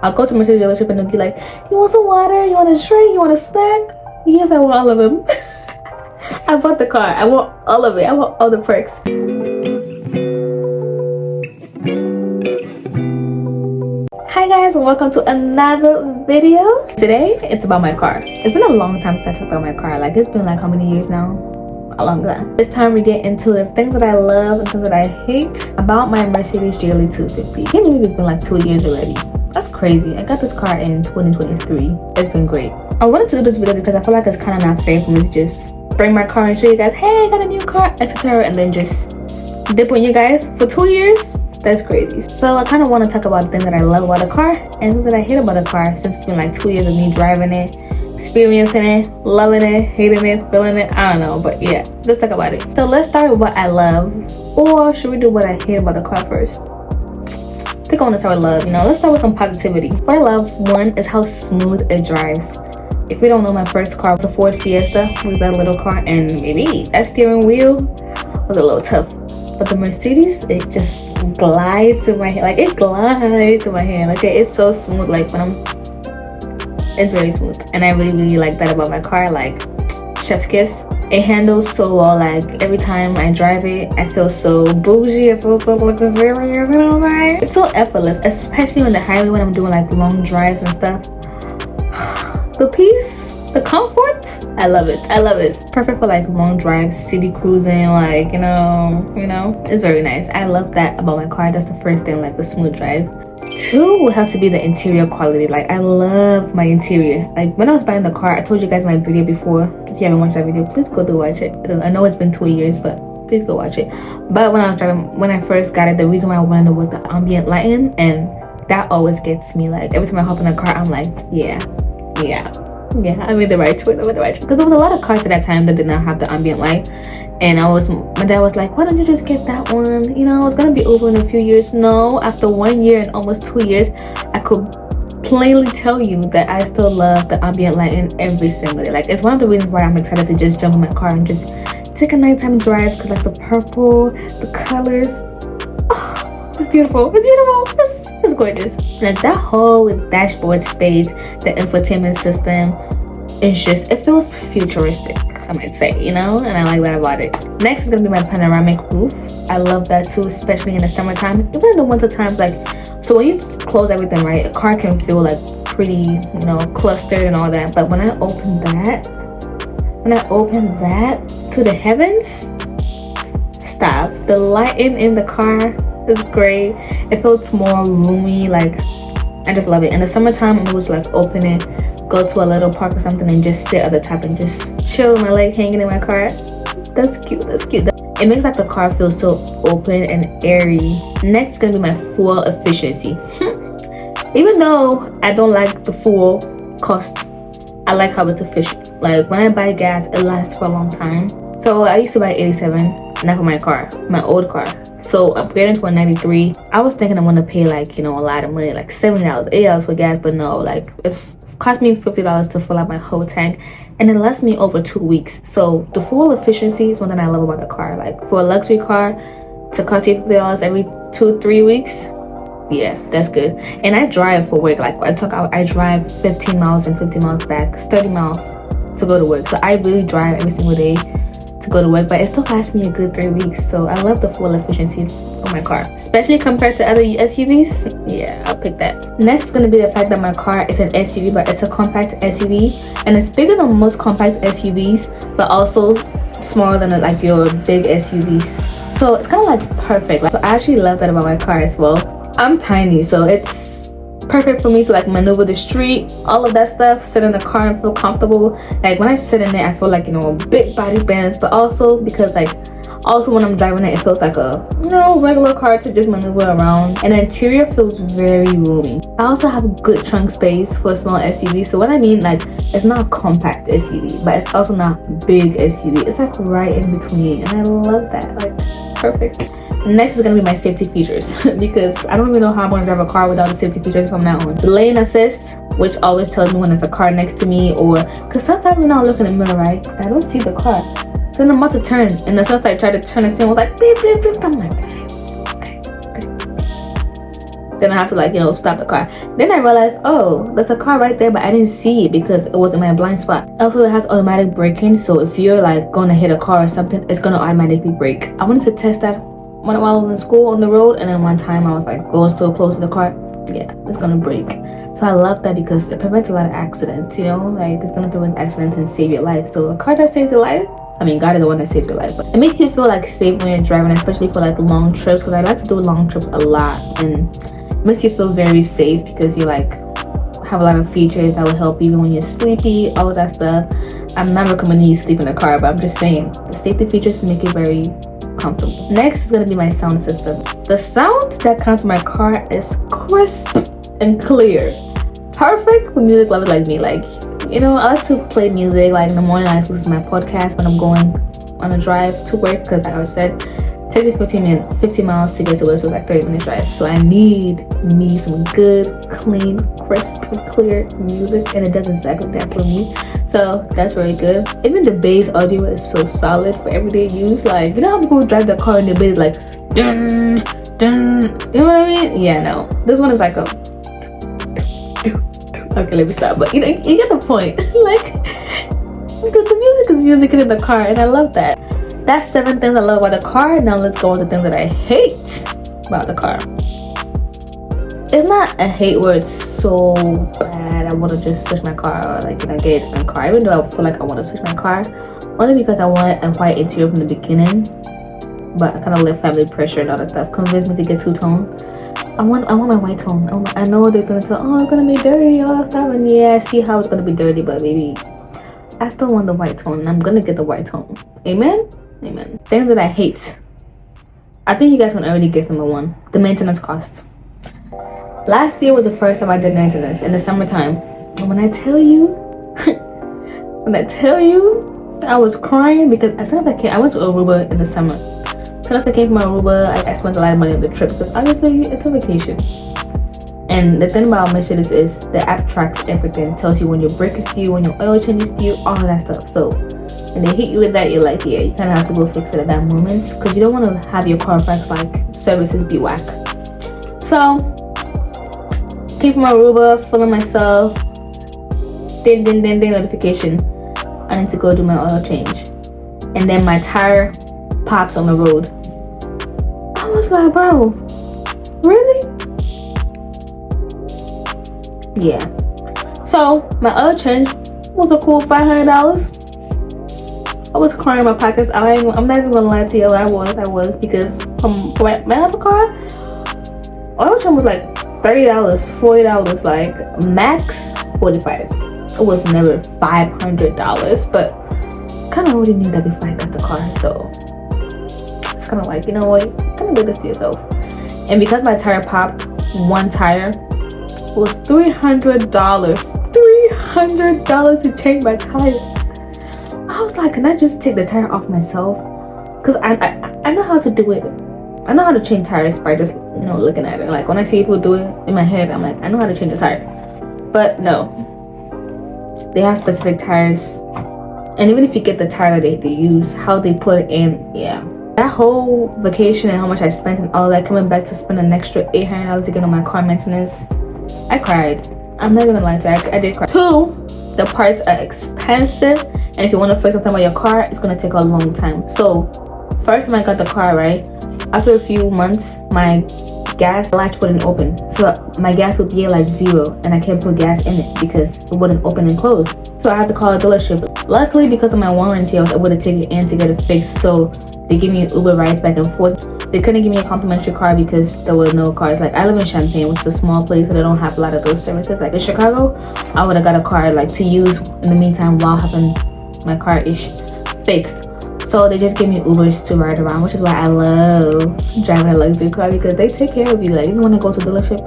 I'll go to Mercedes dealership and they'll be like, you want some water? You want a drink? You want a snack? Yes, I want all of them. I bought the car. I want all of it. I want all the perks. Hi guys, and welcome to another video. Today, it's about my car. It's been a long time since I talked about my car. Like, it's been like how many years now? A long time. This time we get into the things that I love and things that I hate about my Mercedes GLA 250. I can't believe it's been like 2 years already. That's crazy. I got this car in 2023. It's been great. I wanted to do this video because I feel like it's kind of not fair for me to just bring my car and show you guys, hey, I got a new car, etc., and then just dip on you guys for 2 years. That's crazy. So I kind of want to talk about things that I love about the car and things that I hate about the car, since it's been like 2 years of me driving it, experiencing it, loving it, hating it, feeling it. I don't know, but yeah, let's talk about it. So let's start with what I love, or should we do what I hate about the car first? I think I want to start with love. Let's start with some positivity. What I love, one, is how smooth it drives. If you don't know, my first car was a Ford Fiesta with that little car, and maybe that steering wheel was a little tough. But the Mercedes, it just glides to my hand. Like, it glides to my hand. Okay, it's so smooth. Like, it's very smooth, and I really like that about my car. Like, chef's kiss. It handles so well. Like, every time I drive it, I feel so bougie. I feel so luxurious. You know what I'm saying? It's so effortless, especially on the highway when I'm doing like long drives and stuff. The peace, the comfort, I love it. I love it. It's perfect for like long drives, city cruising, like, you know, it's very nice. I love that about my car. That's the first thing, like the smooth drive. Two would have to be the interior quality. Like, I love my interior. Like, when I was buying the car, I told you guys my video before. If you haven't watched that video, please go to watch it. I know it's been 2 years, but please go watch it. But when I was driving, when I first got it, the reason why I wanted it was the ambient lighting, and that always gets me. Like, every time I hop in the car, I'm like, yeah, I made the right choice. Because there was a lot of cars at that time that did not have the ambient light, and my dad was like, why don't you just get that one? It's gonna be over in a few years. No, after 1 year and almost 2 years, I could plainly tell you that I still love the ambient lighting every single day. Like, it's one of the reasons why I'm excited to just jump in my car and just take a nighttime drive, because like the purple, the colors, oh, it's beautiful. It's gorgeous. Like, that whole dashboard space, the infotainment system, it feels futuristic, I might say, and I like that about it. Next is gonna be my panoramic roof. I love that too, especially in the summertime. Even in the winter times, like, so when you close everything, right, a car can feel like pretty, clustered and all that. But when I open that to the heavens, stop. The lighting in the car is great. It feels more roomy. Like, I just love it. In the summertime, I'm always like open it, go to a little park or something, and just sit at the top and just chill with my leg hanging in my car. That's cute. It makes like the car feel so open and airy. Next is gonna be my fuel efficiency. Even though I don't like the fuel cost, I like how it's efficient. Like, when I buy gas, it lasts for a long time. So I used to buy 87, not for my car, my old car. So upgrading to a 93, I was thinking I'm gonna pay like, a lot of money, like $70, $80 for gas, but no, like, it's cost me $50 to fill up my whole tank, and it lasts me over 2 weeks. So the fuel efficiency is one thing I love about the car. Like, for a luxury car to cost you $50 every 2-3 weeks, yeah, that's good. And I drive for work. Like, I drive 15 miles and 50 miles back. It's 30 miles to go to work. So I really drive every single day to go to work, but it still lasts me a good 3 weeks. So I love the fuel efficiency of my car, especially compared to other SUVs. Yeah, I'll pick that. Next is going to be the fact that my car is an SUV, but it's a compact SUV, and it's bigger than most compact SUVs, but also smaller than like your big SUVs. So it's kind of like perfect. Like, so I actually love that about my car as well. I'm tiny, so it's perfect for me to like maneuver the street, all of that stuff, sit in the car and feel comfortable. Like, when I sit in it, I feel like, a big body Benz, but also because like, also when I'm driving it, it feels like a, regular car to just maneuver around. And the interior feels very roomy. I also have good trunk space for a small SUV. So what I mean, like, it's not a compact SUV, but it's also not big SUV. It's like right in between, and I love that. Like, perfect. Next is gonna be my safety features, because I don't even know how I'm gonna drive a car without the safety features from now on. The lane assist, which always tells me when there's a car next to me, or because sometimes when I look in the mirror, right, I don't see the car. So then I'm about to turn, and the sense I try to turn, the scene was like beep beep beep. I'm like, okay. then I have to like, you know, stop the car. Then I realized, oh, there's a car right there, but I didn't see it because it was in my blind spot. Also, it has automatic braking, so if you're like gonna hit a car or something, it's gonna automatically brake. I wanted to test that while I was in school on the road, and then one time I was like going so close to the car, yeah, it's gonna brake. So I love that because it prevents a lot of accidents, you know, like it's gonna prevent accidents and save your life. So a car that saves your life, I mean, God is the one that saves your life, but it makes you feel like safe when you're driving, especially for like long trips, because I like to do long trips a lot, and it makes you feel very safe because you like have a lot of features that will help you even when you're sleepy, all of that stuff. I'm not recommending you sleep in a car, but I'm just saying the safety features make it very comfortable. Next is gonna be my sound system. The sound that comes to my car is crisp and clear, perfect for music lovers like me. Like, you know, I like to play music. Like in the morning, I like to listen to my podcast when I'm going on a drive to work, because like I said, it takes me 15 miles to get to work, so it's like 30 minutes drive. So I need me some good, clean, crisp, and clear music, and it does exactly that for me. So that's very good. Even the bass audio is so solid for everyday use. Like, you know how people drive their car and the bass is like dun dun, you know what I mean? Yeah, no, this one is like a okay, let me stop, but you know, you get the point. Like, because the music is music in the car, and I love that. That's 7 things I love about the car. Now let's go on to things that I hate about the car. It's not a hate where it's so bad I want to just switch my car, or like, you know, get a different car, even though I feel like I want to switch my car, only because I want a white interior from the beginning, but I kind of let family pressure and all that stuff convince me to get two-tone. I want my white tone. I know they're gonna say, oh, it's gonna be dirty, all that stuff, and yeah, I see how it's gonna be dirty, but maybe I still want the white tone, and I'm gonna get the white tone. Amen. Amen. Things that I hate. I think you guys can already guess number 1, the maintenance cost. Last year was the first time I did maintenance in the summertime. And when I tell you, I was crying because as soon as I came, I went to Aruba in the summer. As soon as I came from Aruba, I spent a lot of money on the trip because obviously it's a vacation. And the thing about Mercedes is the app tracks everything, tells you when your brake is due, when your oil change is due, all of that stuff. So when they hit you with that, you're like, yeah, you kind of have to go fix it at that moment, because you don't want to have your Carfax like services be whack. So came from Aruba, feeling myself, ding notification, I need to go do my oil change, and then my tire pops on the road. I was like, bro, really? Yeah. So my oil change was a cool $500. I was crying in my pockets. I'm not even gonna lie to you. I was because from my other car, oil change was like $30, $40, like max $45. It was never $500, but kind of already knew that before I got the car. So it's kind of like, you know what, kind of do this to yourself. And because my tire popped, one tire was $300 to change my tires. I was like, can I just take the tire off myself? Because I know how to do it. I know how to change tires by just, you know, looking at it. Like when I see people do it in my head, I'm like, I know how to change a tire. But no, they have specific tires, and even if you get the tire that they use, how they put it in, yeah. That whole vacation and how much I spent and all that, coming back to spend an extra $800 to get on my car maintenance, I cried. I'm not even gonna lie to you, I did cry. 2, the parts are expensive, and if you want to fix something about your car, it's gonna take a long time. So first time I got the car, right, after a few months, my gas latch wouldn't open, so my gas would be at like 0, and I can't put gas in it because it wouldn't open and close. So I had to call a dealership. Luckily, because of my warranty, I was able to take it in to get it fixed. So they gave me Uber rides back and forth. They couldn't give me a complimentary car because there were no cars. Like, I live in Champaign, which is a small place, so they don't have a lot of those services. Like in Chicago, I would have got a car like to use in the meantime while having my car fixed. So they just give me Ubers to ride around, which is why I love driving a luxury car, because they take care of you. Like, even when I go to the dealership,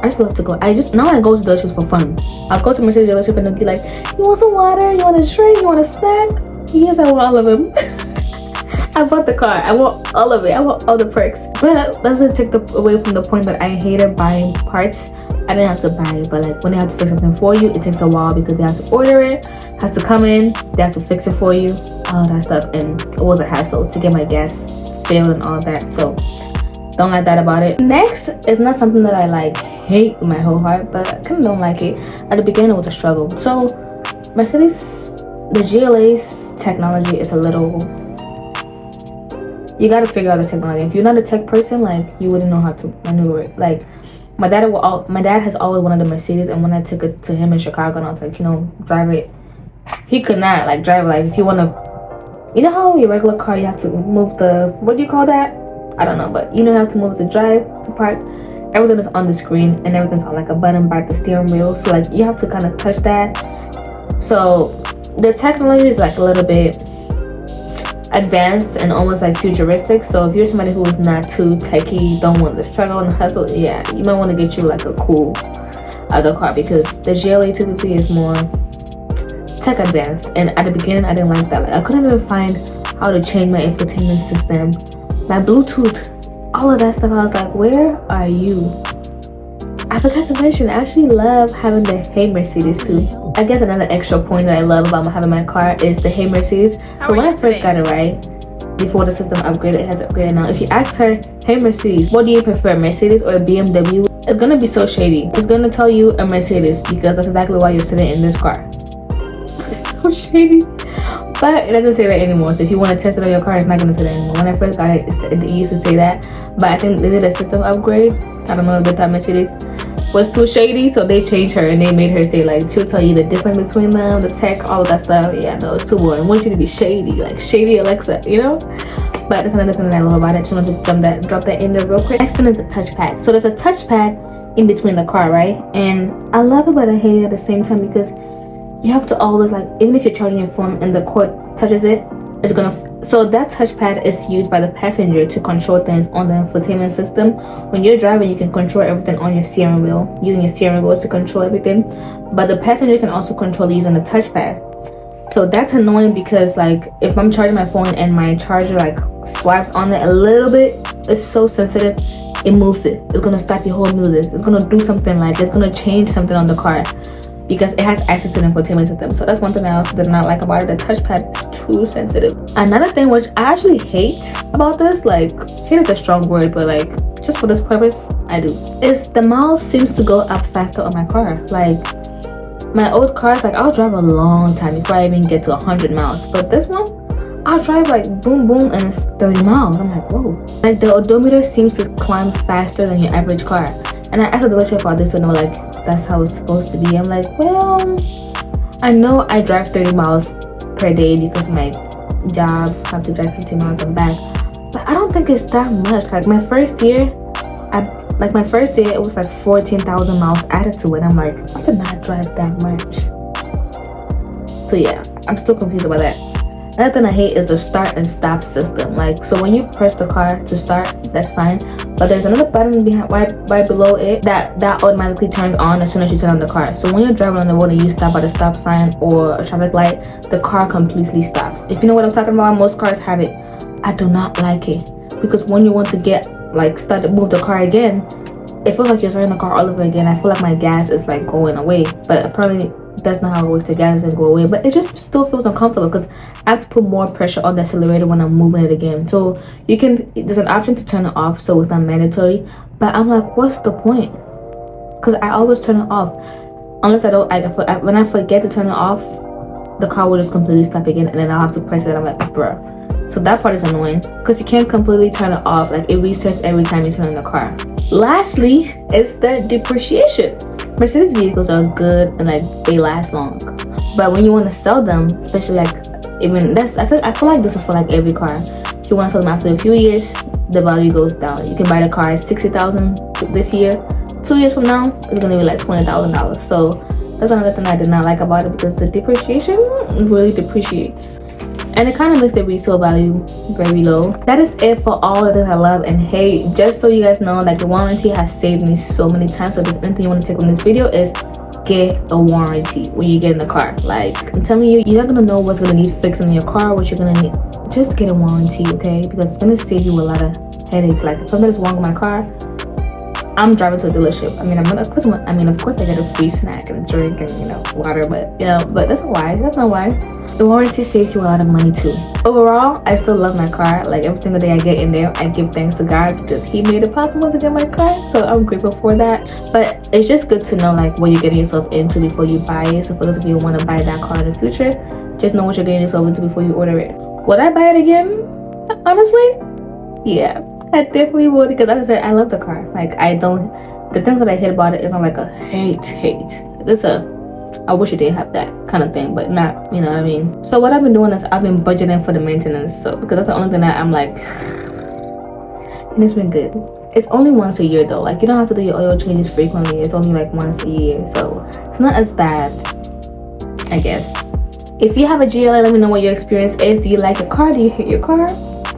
I just love to go. Now I go to dealerships for fun. I'll go to Mercedes dealership and they'll be like, you want some water? You want a drink? You want a snack? Yes, I want all of them. I bought the car. I want all of it. I want all the perks. But that doesn't take away from the point that I hated buying parts. I didn't have to buy it, but like when they have to fix something for you, it takes a while because they have to order it, has to come in, they have to fix it for you, all that stuff, and it was a hassle to get my gas filled and all that. So Don't like that about it. Next, it's not something that I like hate with my whole heart, but I kind of don't like it. At the beginning, it was a struggle. So Mercedes, the GLA's technology is a little, you gotta figure out the technology. If you're not a tech person, like, you wouldn't know how to maneuver it. Like, my dad has always wanted a Mercedes, and when I took it to him in Chicago and I was like, you know, drive it, he could not like drive it. Like, if you want to, you know how your regular car you have to move the, what do you call that? I don't know, but you know, you have to move to drive, to park. Everything is on the screen and everything's on like a button by the steering wheel, so like you have to kind of touch that. So the technology is like a little bit advanced and almost like futuristic. So if you're somebody who is not too techy, don't want the struggle and the hustle, yeah, you might want to get you like a cool other car, because the GLA 250 is more tech advanced. And at the beginning, I didn't like that. Like, I couldn't even find how to change my infotainment system, my Bluetooth, all of that stuff. I was like, where are you? I forgot to mention, I actually love having the Hey Mercedes too. I guess another extra point that I love about having my car is the Hey Mercedes. So when I first got it, right, before the system upgraded, it has upgraded now. If you ask her, hey Mercedes, what do you prefer, Mercedes or a BMW? It's gonna be so shady. It's gonna tell you a Mercedes, because that's exactly why you're sitting in this car. It's so shady. But it doesn't say that anymore. So if you want to test it on your car, it's not gonna say that anymore. When I first got it, it used to say that. But I think they did a system upgrade. I don't know if they thought Mercedes was too shady, so they changed her and they made her say, like, she'll tell you the difference between them, the tech, all of that stuff. Yeah, no, it's too boring. I want you to be shady, like shady Alexa, you know? But that's another thing that I love about it. Just wanted to drop that in there real quick. Next thing is the touchpad. So there's a touchpad in between the car, right? And I love it, but I hate it at the same time, because you have to always, like, even if you're charging your phone and the cord touches it, it's gonna, so that touchpad is used by the passenger to control things on the infotainment system. When you're driving, you can control everything on your steering wheel, using your steering wheel to control everything, but the passenger can also control it using the touchpad. So that's annoying, because like, if I'm charging my phone and my charger like swipes on it a little bit, it's so sensitive, it moves it. It's gonna stop your whole music. It's gonna do something, like it's gonna change something on the car, because it has access to the infotainment system. So that's one thing I also did not like about it. The touchpad is too sensitive. Another thing which I actually hate about this, like, hate is a strong word, but like, just for this purpose, I do, is the miles seems to go up faster on my car. Like, my old cars, like, I'll drive a long time before I even get to 100 miles. But this one, I'll drive like boom boom and it's 30 miles. I'm like, whoa. Like, the odometer seems to climb faster than your average car. And I asked the dealership about this to know, like, that's how it's supposed to be. I'm like, well, I know I drive 30 miles per day because my job, I have to drive 15 miles and back, but I don't think it's that much. Like, my first year, it was like 14,000 miles added to it. I'm like, I could not drive that much. So yeah, I'm still confused about that. Another thing I hate is the start and stop system. Like, so when you press the car to start, that's fine, but there's another button behind, right below it, that automatically turns on as soon as you turn on the car. So when you're driving on the road and you stop at a stop sign or a traffic light, the car completely stops. If you know what I'm talking about, most cars have it. I do not like it, because when you want to get, like, start to move the car again, it feels like you're starting the car all over again. I feel like my gas is like going away, but apparently that's not how it works. The gas doesn't go away, but it just still feels uncomfortable, because I have to put more pressure on the accelerator when I'm moving it again. So you can, there's an option to turn it off, so it's not mandatory, but I'm like, what's the point? Because I always turn it off, unless when I forget to turn it off, the car will just completely stop again, and then I'll have to press it. I'm like, bruh. So that part is annoying, because you can't completely turn it off. Like, it resets every time you turn on the car. Lastly, is the depreciation. Mercedes vehicles are good and like they last long, but when you want to sell them, especially like, even that's, I feel like this is for like every car. If you want to sell them after a few years, the value goes down. You can buy the car at $60,000 this year. 2 years from now, it's gonna be like $20,000. So that's another thing I did not like about it, because the depreciation really depreciates, and it kind of makes the resale value very low. That is it for all the things I love and hate. Just so you guys know, like, the warranty has saved me so many times. So if there's anything you want to take from this video, is get a warranty when you get in the car. Like, I'm telling you, you're not gonna know what's gonna need fixing in your car, what you're gonna need. Just get a warranty, okay? Because it's gonna save you a lot of headaches. Like, if something's wrong with my car, I'm driving to the dealership. I mean, of course I get a free snack and a drink and, you know, water, but that's not why. That's not why. The warranty saves you a lot of money too. Overall, I still love my car. Like, every single day I get in there, I give thanks to God because he made it possible to get my car. So I'm grateful for that. But it's just good to know like what you're getting yourself into before you buy it. So for those of you who want to buy that car in the future, just know what you're getting yourself into before you order it. Would I buy it again? Honestly, yeah, I definitely would, because like I said, I love the car. Like, the things that I hate about it is not like a hate. It's I wish it didn't have that kind of thing, but not, you know what I mean? So what I've been doing is I've been budgeting for the maintenance. So because that's the only thing that I'm like, and it's been good. It's only once a year though. Like, you don't have to do your oil changes frequently. It's only like once a year. So it's not as bad, I guess. If you have a GLA, let me know what your experience is. Do you like your car? Do you hate your car?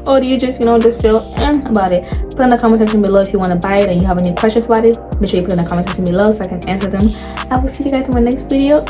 Or do you just, you know, just feel about it? Put in the comment section below if you want to buy it and you have any questions about it. Make sure you put in the comment section below so I can answer them. I will see you guys in my next video.